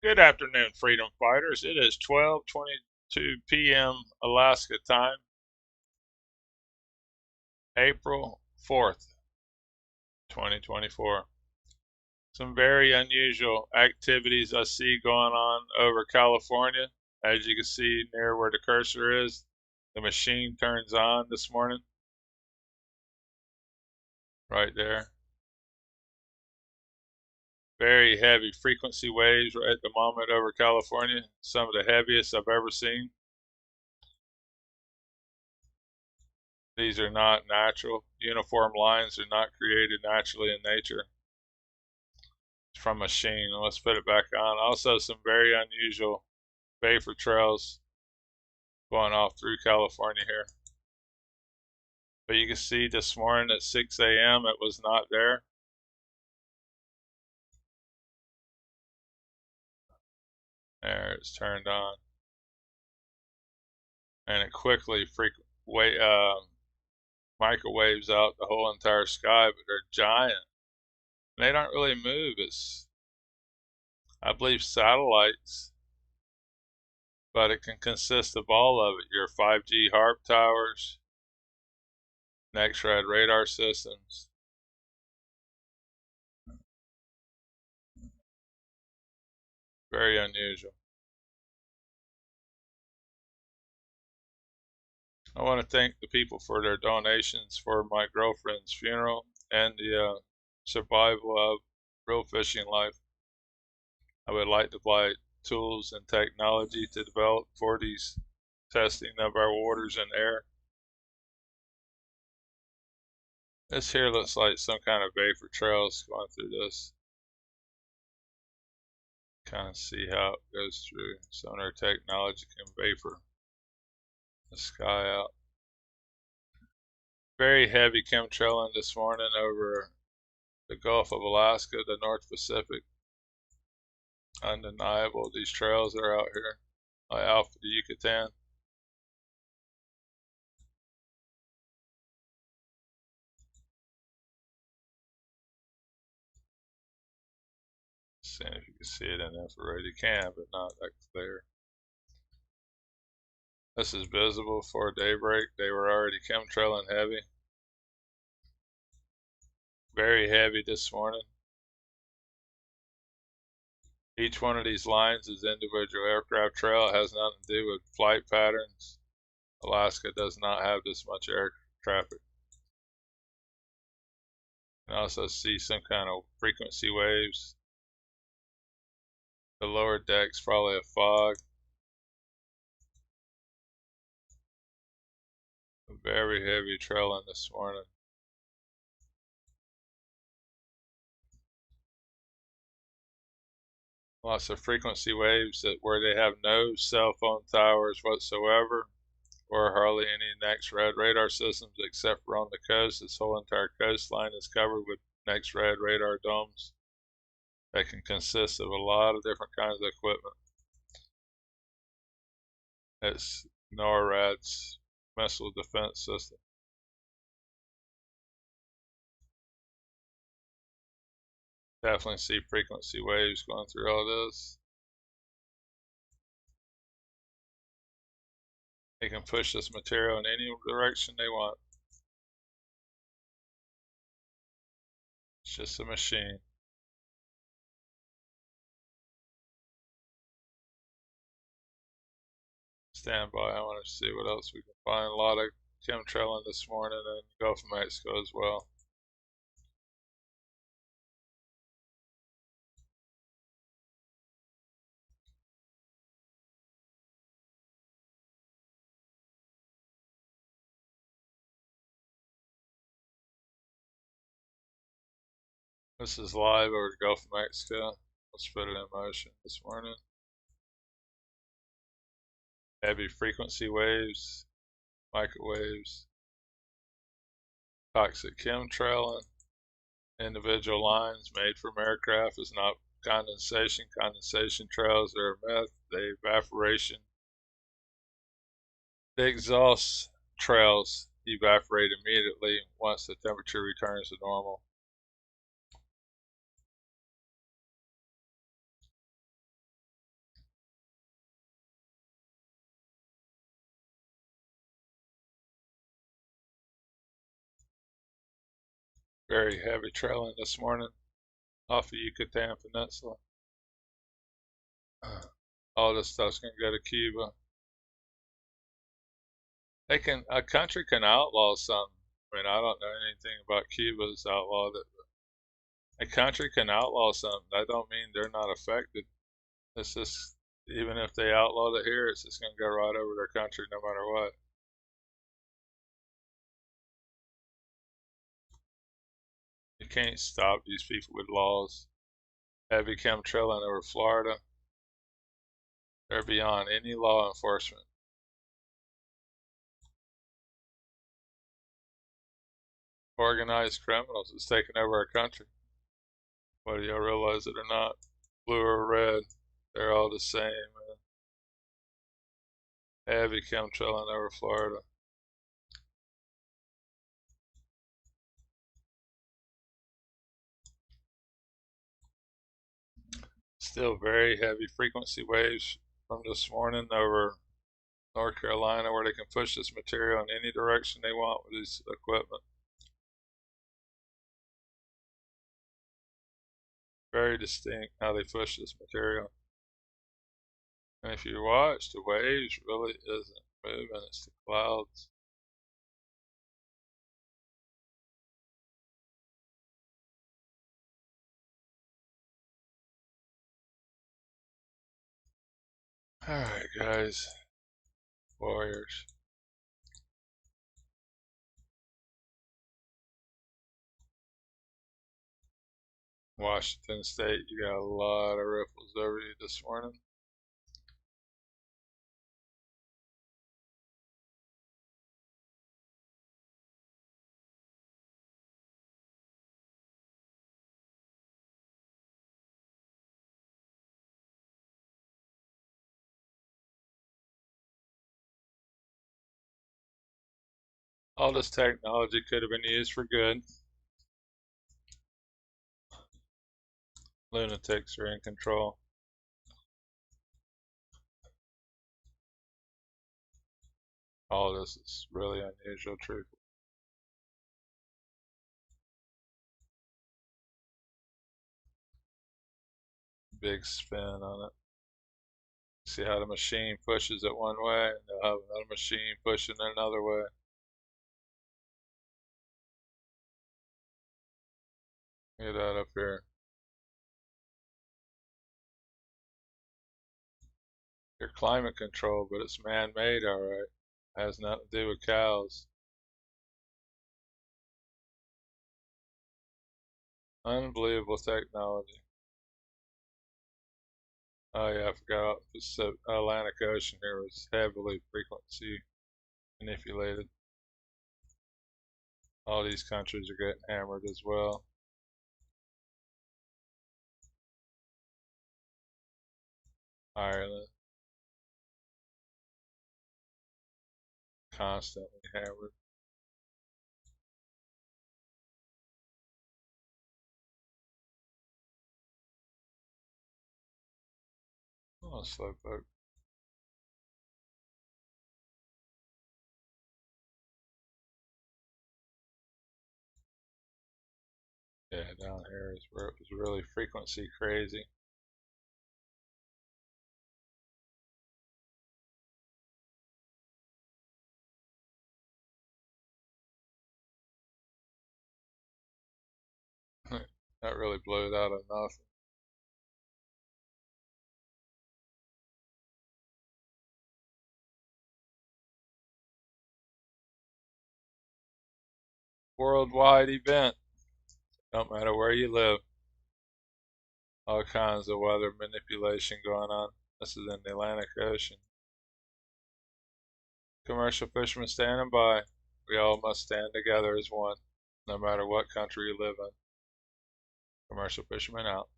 Good afternoon, freedom fighters. It is 12:22 p.m. Alaska time, April 4th, 2024. Some very unusual activities I see going on over California. As you can see near where the cursor is, the machine turns on this morning, right there. Very heavy frequency waves right at the moment over California, some of the heaviest I've ever seen. These are not natural. Uniform lines are not created naturally in nature. It's from a machine. Let's put it back on. Also, some very unusual vapor trails going off through California here. But you can see this morning at 6 a.m. it was not there. There, it's turned on. And it quickly microwaves out the whole entire sky, but they're giant. They don't really move. It's, I believe, satellites, but it can consist of all of it. Your 5G H.A.A.R.P towers, H.A.A.R.P radar systems. Very unusual. I want to thank the people for their donations for my girlfriend's funeral and the survival of real fishing life. I would like to buy tools and technology to develop for these testing of our waters and air. This here looks like some kind of vapor trails going through this. Kind of see how it goes through. Some of their technology can vapor the sky out. Very heavy chemtrailing this morning over the Gulf of Alaska, the North Pacific. Undeniable, these trails are out here, like Alpha de Yucatan. Seeing if you can see it in infrared. You can, but not that clear. This is visible for daybreak. They were already chemtrailing heavy. Very heavy this morning. Each one of these lines is individual aircraft trail. It has nothing to do with flight patterns. Alaska does not have this much air traffic. You can also see some kind of frequency waves. The lower deck's probably a fog. Very heavy trailing this morning. Lots of frequency waves where they have no cell phone towers whatsoever, or hardly any H.A.A.R.P radar systems except for on the coast. This whole entire coastline is covered with H.A.A.R.P radar domes that can consist of a lot of different kinds of equipment. It's NORAD's missile defense system. Definitely see frequency waves going through all this. They can push this material in any direction they want. It's just a machine. Stand by. I want to see what else we can find. A lot of chemtrailing this morning in the Gulf of Mexico as well. This is live over the Gulf of Mexico. Let's put it in motion this morning. Heavy frequency waves, microwaves, toxic chemtrailing, individual lines made from aircraft is not condensation. Condensation trails are a myth. The evaporation, the exhaust trails evaporate immediately once the temperature returns to normal. Very heavy trailing this morning off the Yucatan Peninsula. All this stuff's gonna go to Cuba. A country can outlaw something. I mean, I don't know anything about Cuba's outlawed it. A country can outlaw something. That don't mean they're not affected. It's just, even if they outlawed it here, it's just gonna go right over their country no matter what. You can't stop these people with laws. Heavy chemtrailing over Florida. They're beyond any law enforcement. Organized criminals is taking over our country. Whether y'all realize it or not, blue or red, they're all the same, man. Heavy chemtrailing over Florida. Still very heavy frequency waves from this morning over North Carolina, where they can push this material in any direction they want with this equipment. Very distinct how they push this material. And if you watch, the waves really isn't moving, it's the clouds. Alright, guys. Warriors. Washington State, you got a lot of ripples over you this morning. All this technology could have been used for good. Lunatics are in control. All this is really unusual, truth. Big spin on it. See how the machine pushes it one way, and they'll have another machine pushing it another way. Get that up here. Your climate control, but it's man-made, alright. It has nothing to do with cows. Unbelievable technology. Oh yeah, I forgot the Atlantic Ocean here was heavily frequency manipulated. All these countries are getting hammered as well. Ireland, constantly hammered. Oh, slowpoke. Yeah, down here is where it was really frequency crazy. That really blew it out of nothing. Worldwide event. Don't matter where you live. All kinds of weather manipulation going on. This is in the Atlantic Ocean. Commercial fishermen standing by. We all must stand together as one, no matter what country you live in. Commercial fishermen out.